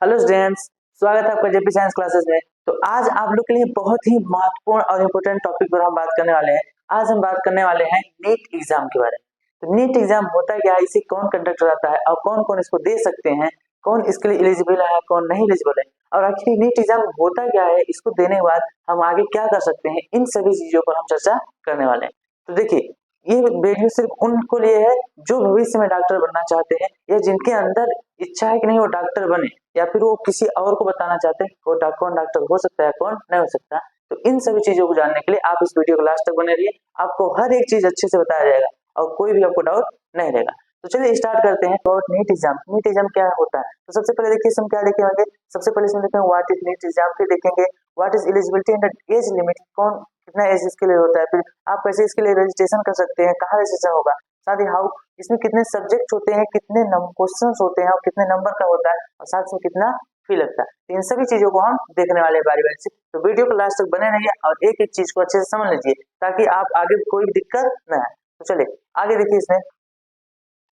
Hello students, स्वागत है आपका जेपी साइंस क्लासेस में। तो आज आप लोग के लिए बहुत ही महत्वपूर्ण और इम्पोर्टेंट टॉपिक पर हम बात करने वाले हैं। आज हम बात करने वाले हैं नीट एग्जाम के बारे में। तो नीट एग्जाम होता क्या है, इसे कौन कंडक्ट कराता है और कौन कौन इसको दे सकते हैं, कौन इसके लिए एलिजिबल है, कौन नहीं एलिजिबल है, और आखिर नीट एग्जाम होता क्या है, इसको देने के बाद हम आगे क्या कर सकते हैं, इन सभी चीजों पर हम चर्चा करने वाले हैं। तो देखिए, ये वीडियो सिर्फ उनको लिए है जो भविष्य में डॉक्टर बनना चाहते हैं या जिनके अंदर इच्छा है कि नहीं वो डॉक्टर बने, या फिर वो किसी और को बताना चाहते हैं वो कौन डॉक्टर हो सकता है, कौन नहीं हो सकता। तो इन सभी चीजों को जानने के लिए आप इस वीडियो को लास्ट तक बने रहिए। आपको हर एक चीज अच्छे से बताया जाएगा और कोई भी आपको डाउट नहीं रहेगा। तो चलिए स्टार्ट करते हैं। और नीट एग्जाम, नीट एग्जाम क्या होता है, तो सबसे पहले देखिए इसमें क्या देखेंगे। सबसे पहले इसमें देखेंगे व्हाट इज नीट एग्जाम, फिर देखेंगे what is eligibility and age limit, कौन कितना एज इसके लिए होता है, फिर आप कैसे इसके लिए रजिस्ट्रेशन कर सकते हैं, कहाँ रजिस्ट्रेशन होगा, साथ ही हाउ इसमें कितने सब्जेक्ट होते हैं, कितने क्वेश्चन होते हैं और कितने नंबर का होता है, और साथ में कितना फी लगता है। तो इन सभी चीजों को हम देखने वाले हैं बारी बारी से। तो वीडियो को लास्ट तक बने रहिए और एक एक चीज को अच्छे से समझ लीजिए ताकि आप आगे कोई भी दिक्कत न आए। तो चलिए आगे देखिए, इसमें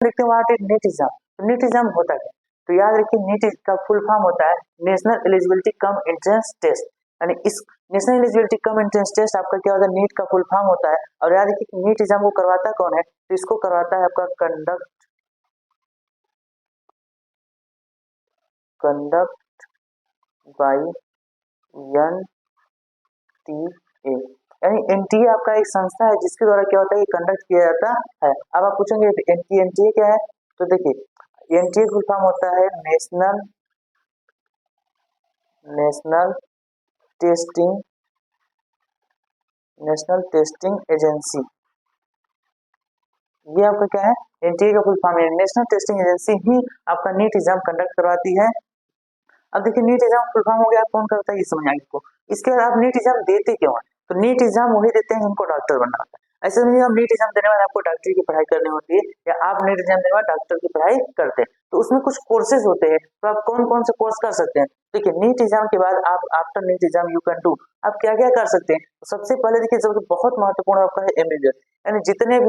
देखते हैं व्हाट इज नीट एग्जाम। तो नीट एग्जाम होता है, तो याद रखिए नीट का फुल फॉर्म होता है national eligibility cum entrance test. यानी इस national eligibility cum entrance test आपका क्या होता है, नीट का फुल फॉर्म होता है। और याद रखिए कि नीट एग्जाम को करवाता कौन है, तो इसको करवाता है आपका कंडक्ट बाई एनटीए। यानी एनटीए आपका एक संस्था है जिसके द्वारा क्या होता है, कंडक्ट किया जाता है। अब आप पूछेंगे एनटीए क्या है, तो देखिए एनटीए फुल फॉर्म होता है national testing national testing agency. ये आपका क्या है, एनटीए का फुल फॉर्म है। नेशनल टेस्टिंग एजेंसी ही आपका नीट एग्जाम कंडक्ट करवाती है। अब देखिए नीट एग्जाम फुल फॉर्म हो गया, कौन करता है ये समझ आएगी आपको। इसके बाद आप नीट एग्जाम देते क्यों हैं, तो नीट एग्जाम वही देते हैं जिनको डॉक्टर बनना होता है। ऐसे नहीं आप नीट एग्जाम देने बाद आपको डॉक्टरी की पढ़ाई करनी होती है, या आप नीट एग्जाम देने बाद डॉक्टर की पढ़ाई करते हैं, तो उसमें कुछ कोर्सेज होते हैं। तो आप कौन कौन से कोर्स कर सकते हैं, देखिए नीट एग्जाम के बाद आप after NEET exam you can do, आप क्या क्या कर सकते हैं। तो सबसे पहले देखिए सबसे बहुत महत्वपूर्ण आपका है एमबीबीएस। यानी जितने भी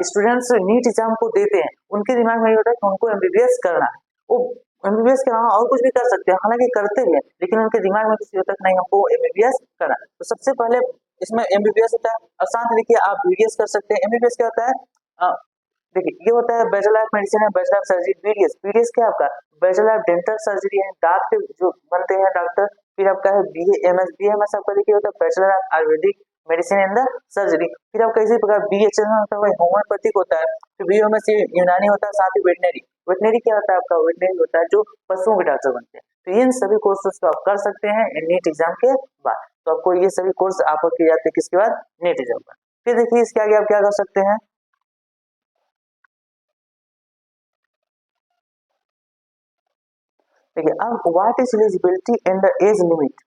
स्टूडेंट्स नीट एग्जाम को देते हैं उनके दिमाग में ये होता है कि उनको एमबीबीएस करना है। वो एमबीबीएस के अलावा और कुछ भी कर सकते हैं, हालांकि करते भी हैं, लेकिन उनके दिमाग में किसी होता है नहीं हमको एमबीबीएस करना है। तो सबसे पहले इसमें एमबीबीएस होता है, और साथ में देखिए आप बीडीएस कर सकते हैं। एमबीबीएस क्या होता है, अ, देखिए ये होता है बैचलर ऑफ मेडिसिन है, bachelor of surgery. BDS BDS क्या आपका बैचलर ऑफ डेंटल सर्जरी है, दांत के जो बनते हैं डॉक्टर। फिर आपका है बीएएमएस, बीएमएस आपका देखिए होता है bachelor of Ayurvedic medicine and the surgery. फिर आपका इसी प्रकार बीएचएम होता है होम्योपैथिक होता है। फिर बीएमएस यूनानी होता है, साथ ही वेटनरी। वेटनरी क्या होता है आपका, वेटनरी होता है जो पशुओं के डॉक्टर बनते हैं। तो इन सभी कोर्सेज को आप कर सकते हैं नीट एग्जाम के बाद। तो आपको ये सभी कोर्स आप किए जाते हैं किसके बाद, नीट एग्जाम पर। फिर देखिए इसके आगे आप क्या कर सकते हैं, देखिए अब what is eligibility and the age limit.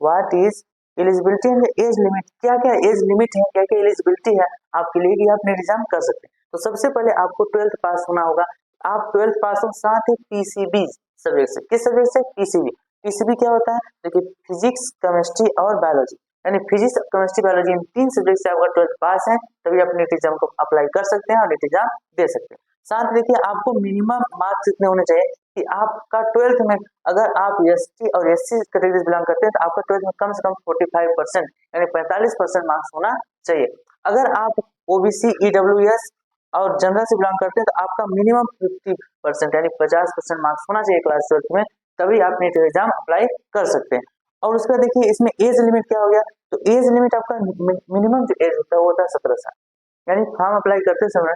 What is eligibility and age limit, क्या क्या एज लिमिट है, क्या क्या एलिजिबिलिटी है आपके लिए कि आप नीट एग्जाम कर सकते हैं। तो सबसे पहले आपको 12th पास होना होगा। आप 12th पास हो, साथ ही पीसीबी सब्जेक्ट से, किस सब्जेक्ट से, पीसीबी। पीसीबी क्या होता है, देखिए फिजिक्स केमिस्ट्री और बायोलॉजी। यानी फिजिक्स केमिस्ट्री बायोलॉजी इन तीन सब्जेक्ट से आपका 12th पास है, तभी आप नीट एग्जाम को अप्लाई कर सकते हैं और नीट एग्जाम दे सकते हैं। साथ देखिए आपको मिनिमम मार्क्स इतने होने चाहिए कि आपका 12th में, अगर आप एसटी और एससी कैटेगरी से बिलोंग करते हैं तो आपका 12th में कम से कम 45% यानी 45% मार्क्स होना चाहिए। अगर आप ओबीसी ईडब्ल्यूएस और जनरल से बिलोंग करते हैं तो आपका मिनिमम 50% यानी 50% मार्क्स होना चाहिए क्लास 12th में, तभी आप नीट एग्जाम अप्लाई कर सकते हैं। और उसका देखिए इसमें एज लिमिट क्या हो गया, तो एज लिमिट आपका मिनिमम जो एज होता है वो होता है 17 साल। यानी फॉर्म अप्लाई करते समय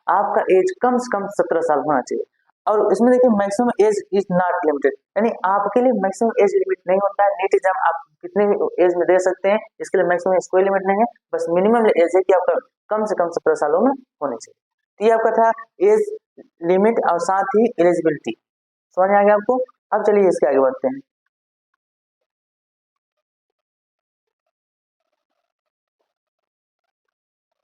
आपका एज कम से कम 17 साल होना चाहिए। और इसमें देखिए maximum age is not limited, यानी आपके लिए मैक्सिमम एज लिमिट नहीं होता है। नीट एग्जाम आप कितने भी एज में दे सकते हैं, इसके लिए मैक्सिमम एज कोई लिमिट नहीं है, बस मिनिमम एज है कि आपका कम से कम 17 सालों में होनी चाहिए। तो ये आपका था एज लिमिट और साथ ही एलिजिबिलिटी, समझ में आ गया आपको। अब चलिए इसके आगे बढ़ते हैं।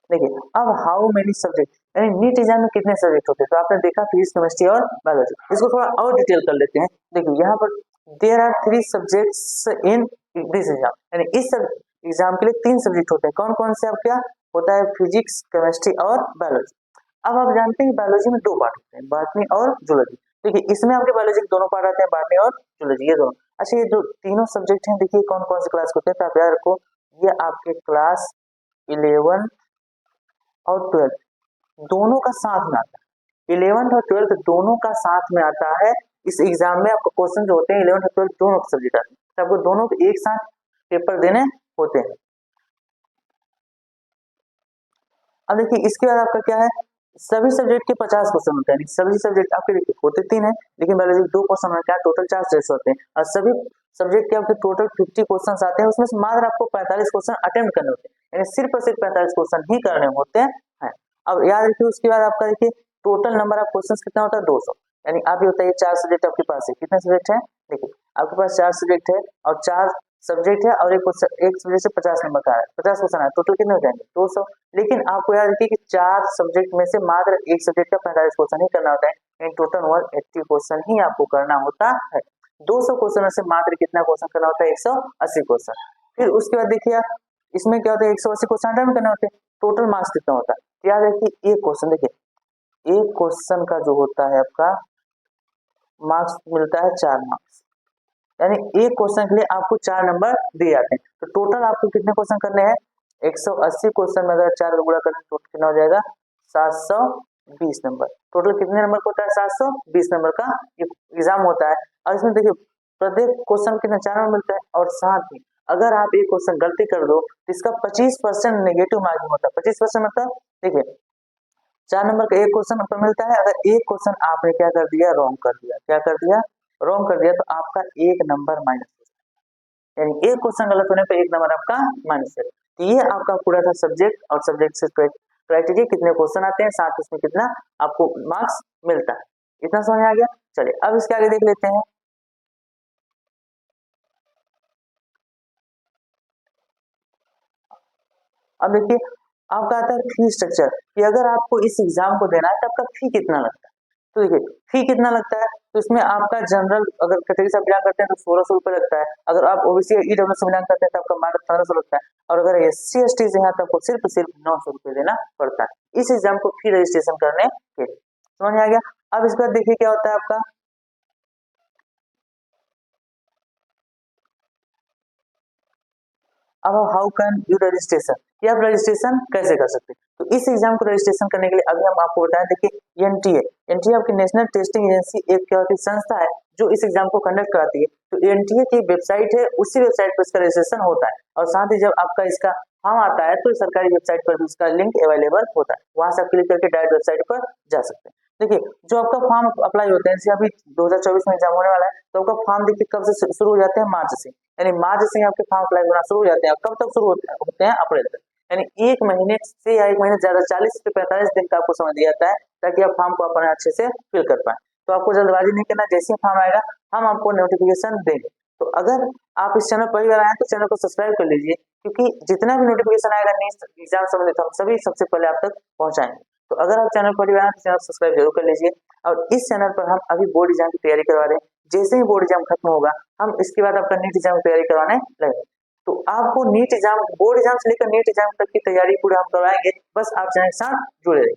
देखिए अब हाउ मेनी सब्जेक्ट, यानी नीट एग्जाम में कितने सब्जेक्ट होते हैं, तो आपने देखा फिजिक्स केमिस्ट्री और बायोलॉजी। इसको थोड़ा और डिटेल कर लेते हैं। देखिए यहाँ पर there are 3 subjects in this exam, यानी इस एग्जाम के लिए 3 सब्जेक्ट होते हैं। कौन कौन से, आप क्या होता है, फिजिक्स केमिस्ट्री और बायोलॉजी। अब आप जानते हैं बायोलॉजी में 2 पार्ट होते हैं, बॉटनी और जूलॉजी। देखिए इसमें आपके बायोलॉजी के दोनों पार्ट आते हैं, बॉटनी और जूलॉजी, ये दोनों। अच्छा ये जो तीनों सब्जेक्ट हैं देखिए कौन कौन से क्लास के होते हैं, तो आप याद रखो ये आपके क्लास 11 और 12 दोनों का साथ में आता है। 11th और 12th दोनों का साथ में आता है। इस एग्जाम में आपको क्वेश्चन जो होते हैं 11th और 12th दोनों सब्जेक्ट आते हैं, तो आपको दोनों के एक साथ पेपर देने होते हैं। अब देखिए इसके बाद आपका क्या है, सभी सब्जेक्ट के 50 क्वेश्चन होते हैं। सभी सब्जेक्ट आपके देखिए होते 3 है, लेकिन बायोलॉजी 2 क्वेश्चन होते हैं, टोटल 4 सब्जेक्ट होते हैं और सभी सब्जेक्ट के आपके टोटल 50 क्वेश्चन आते हैं, उसमें से मात्र आपको 45 क्वेश्चन अटेम्प्ट करने होते हैं, यानी सिर्फ और सिर्फ 45 क्वेश्चन ही करने होते हैं। अब याद रखिए उसके बाद आपका देखिए टोटल नंबर ऑफ क्वेश्चन कितना होता है 200, यानी आप ये बताइए 4 सब्जेक्ट आपके पास है, कितने सब्जेक्ट है, देखिए आपके पास 4 सब्जेक्ट है और 4 सब्जेक्ट है और एक सब्जेक्ट से 50 नंबर का है, 50 क्वेश्चन है, टोटल कितने हो जाएंगे 200। लेकिन आपको याद रखिए कि 4 सब्जेक्ट में से मात्र एक सब्जेक्ट का 45 क्वेश्चन ही करना होता है, इन टोटल 180 क्वेश्चन ही आपको करना होता है। 200 क्वेश्चन में से मात्र कितना क्वेश्चन करना होता है 180 क्वेश्चन। फिर उसके बाद देखिए आप इसमें क्या होता है 180 क्वेश्चन अटेम्प्ट करने होते हैं, टोटल मार्क्स कितना होता है, तो याद रखिए एक क्वेश्चन देखिए एक क्वेश्चन का जो होता है आपका मार्क्स मिलता है 4 मार्क्स, यानी एक क्वेश्चन के लिए आपको 4 नंबर दिए जाते हैं। तो टोटल आपको कितने क्वेश्चन करने हैं 180 क्वेश्चन में अगर 4 का गुणा करें तो कितना हो जाएगा 720 नंबर। टोटल कितने नंबर का होता है 720 नंबर का एग्जाम होता है। और इसमें देखिए प्रत्येक क्वेश्चन कितने 4 नंबर मिलते हैं और साथ ही अगर आप एक क्वेश्चन गलती कर दो तो इसका 25% नेगेटिव मार्किंग होता है। 25% मतलब देखिए 4 नंबर का एक क्वेश्चन आपको मिलता है, अगर एक क्वेश्चन आपने क्या कर दिया रॉन्ग कर दिया, क्या कर दिया रॉन्ग कर दिया, तो आपका एक नंबर माइनस, यानी एक क्वेश्चन गलत होने पर एक नंबर आपका माइनस है। तो ये आपका पूरा था सब्जेक्ट और सब्जेक्ट से क्राइटेरिया कितने क्वेश्चन आते हैं, साथ उसमें कितना आपको मार्क्स मिलता है। इतना समझ आ गया। चलिए अब इसके आगे देख लेते हैं। अब देखिए आपका आता है फी स्ट्रक्चर, कि अगर आपको इस एग्जाम को देना है तो आपका फी कितना लगता है। तो देखिए फी कितना लगता है, तो इसमें आपका जनरल अगर कैटेगरी से बिलोंग करते हैं तो 1600 रुपये लगता है, अगर आप ओबीसी या ईडब्ल्यू से बिलोंग करते हैं तो आपका मात्र 1500 लगता है, और अगर SC ST से है तो आपको सिर्फ 900 रुपये देना पड़ता है इस एग्जाम को फी रजिस्ट्रेशन करने के लिए। समझ में आ गया। अब इसके बाद देखिए क्या होता है आपका, अब हाउ कैन यू रजिस्ट्रेशन, कि आप रजिस्ट्रेशन कैसे कर सकते हैं। तो इस एग्जाम को रजिस्ट्रेशन करने के लिए अभी हम आपको बताएं, देखिए एनटीए आपकी नेशनल टेस्टिंग एजेंसी एक क्या होती है संस्था है जो इस एग्जाम को कंडक्ट कराती है। तो एनटीए की वेबसाइट है, उसी वेबसाइट पर इसका रजिस्ट्रेशन होता है, और साथ ही जब आपका इसका फॉर्म आता है तो सरकारी वेबसाइट पर भी उसका लिंक अवेलेबल होता है, वहां से आप क्लिक करके डायरेक्ट वेबसाइट पर जा सकते हैं। देखिए जो आपका फॉर्म अप्लाई होते हैं, जैसे अभी 2024 में एग्जाम होने वाला है, तो आपका फॉर्म देखिए कब से शुरू हो जाते हैं, मार्च से, यानी मार्च से आपके फॉर्म अप्लाई होना शुरू हो जाते हैं। कब तक शुरू होते हैं अप्रैल तक, यानी एक महीने से या एक महीने ज्यादा 40 से 45 दिन का आपको समय दिया जाता है, ताकि आप फॉर्म को अपने अच्छे से फिल कर पाए। तो आपको जल्दबाजी नहीं करना, जैसे ही फॉर्म आएगा हम आपको नोटिफिकेशन देंगे। तो अगर आप इस चैनल पर पहली बार आए तो चैनल को सब्सक्राइब कर लीजिए, क्योंकि जितना भी नोटिफिकेशन आएगा नेक्स्ट एग्जाम संबंधित हम सभी सबसे पहले आप तक पहुंचाएंगे। तो अगर आप चैनल पर पहली बार आए तो चैनल सब्सक्राइब जरूर कर लीजिए। और इस चैनल पर हम अभी बोर्ड एग्जाम की तैयारी करवा रहे हैं, जैसे ही बोर्ड एग्जाम खत्म होगा हम इसके बाद आपका नीट एग्जाम की तैयारी करवाने लगेंगे। तो आपको नीट एग्जाम बोर्ड एग्जाम से लेकर नीट एग्जाम तक की तैयारी पूरा हम करवाएंगे, बस आप चैनल के साथ जुड़े रहिए।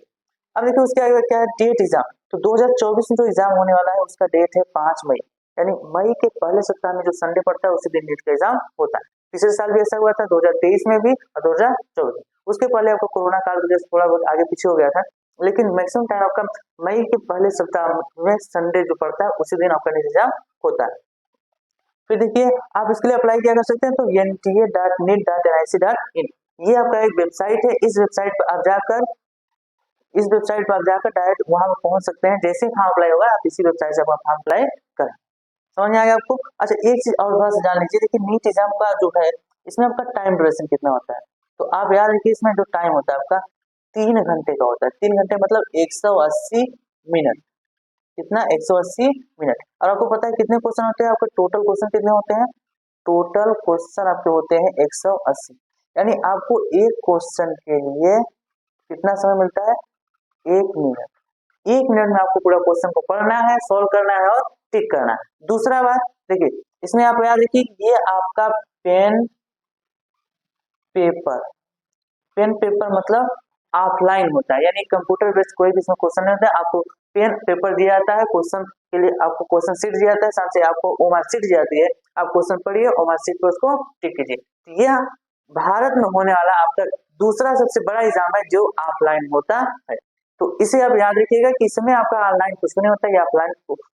अब देखिए उसके आगे क्या है डेट एग्जाम। तो 2024 में जो एग्जाम होने वाला है उसका डेट है 5 मई, यानी मई के पहले सप्ताह में जो संडे पड़ता है उसी दिन नीट का एग्जाम होता है। पिछले साल भी ऐसा हुआ था 2023 में भी और 2024 में। उसके पहले आपको कोरोना काल की वजह से थोड़ा बहुत आगे पीछे हो गया था, लेकिन मैक्सिमम टाइम आपका मई के पहले सप्ताह में संडे जो पड़ता है उसी दिन आपका नीट एग्जाम होता है। फिर देखिए आप इसके लिए अप्लाई क्या कर सकते हैं, तो nta.nit.nic.in ये आपका एक वेबसाइट है। इस वेबसाइट पर आप जाकर डायरेक्ट वहां पर पहुंच सकते हैं। जैसे फॉर्म अप्लाई होगा आप इसी वेबसाइट से अपना फॉर्म अप्लाई करें। समझ में आएगा आपको। अच्छा एक चीज और थोड़ा सा जान लीजिए, देखिए नीट एग्जाम का जो है इसमें आपका टाइम ड्यूरेशन कितना होता है। तो आप याद रखिए इसमें जो टाइम होता है आपका 3 घंटे का होता है। 3 घंटे मतलब 180 मिनट, कितना 180 मिनट। और आपको पता है कितने क्वेश्चन होते हैं, आपके टोटल क्वेश्चन कितने होते हैं, टोटल क्वेश्चन आपके होते हैं 180, यानी आपको एक क्वेश्चन के लिए कितना समय मिलता है 1 मिनट। 1 मिनट में आपको पूरा क्वेश्चन को पढ़ना है, सोल्व करना है और टिक करना है। दूसरा बात देखिए इसमें आप याद रखिए ये आपका पेन पेपर मतलब ऑफलाइन होता है, यानी कंप्यूटर बेस्ड कोई भी इसमें क्वेश्चन नहीं होता है। आपको पेन पेपर दिया जाता है, क्वेश्चन के लिए आपको क्वेश्चन सीट दिया जाता है, साथ ही आपको ओमार सीट दी जाती है। आप क्वेश्चन पढ़िए, ओमार सीट पर उसको टिक कीजिए। तो यह भारत में होने वाला आपका दूसरा सबसे बड़ा एग्जाम है जो ऑफलाइन होता है। तो इसे आप याद रखिएगा कि इसमें आपका ऑनलाइन कुछ नहीं होता, ये ऑफलाइन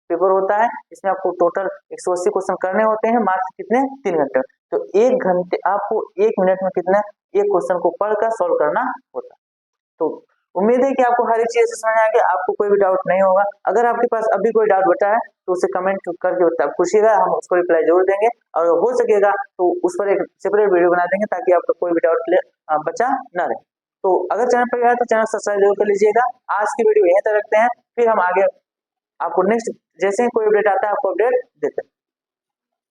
पेपर होता है। इसमें आपको टोटल 180 क्वेश्चन करने होते हैं, मात्र कितने 3 घंटे। तो 1 घंटे आपको 1 मिनट में कितना एक क्वेश्चन को पढ़कर सॉल्व करना होता है। तो उम्मीद है कि आपको हर एक चीज समझ आ गया, आपको कोई भी डाउट नहीं होगा। अगर आपके पास अभी कोई डाउट बचा है तो उसे कमेंट करके पूछिएगा, हम उसको रिप्लाई जरूर देंगे। और हो सकेगा तो उस पर एक सेपरेट वीडियो बना देंगे ताकि आपका कोई भी डाउट बचा न रहे। तो अगर चैनल पर गया तो चैनल सब्सक्राइब जरूर कर लीजिएगा। आज की वीडियो यहीं तक रखते हैं, फिर हम आगे आपको नेक्स्ट जैसे ही कोई अपडेट आता है आपको अपडेट देते हैं।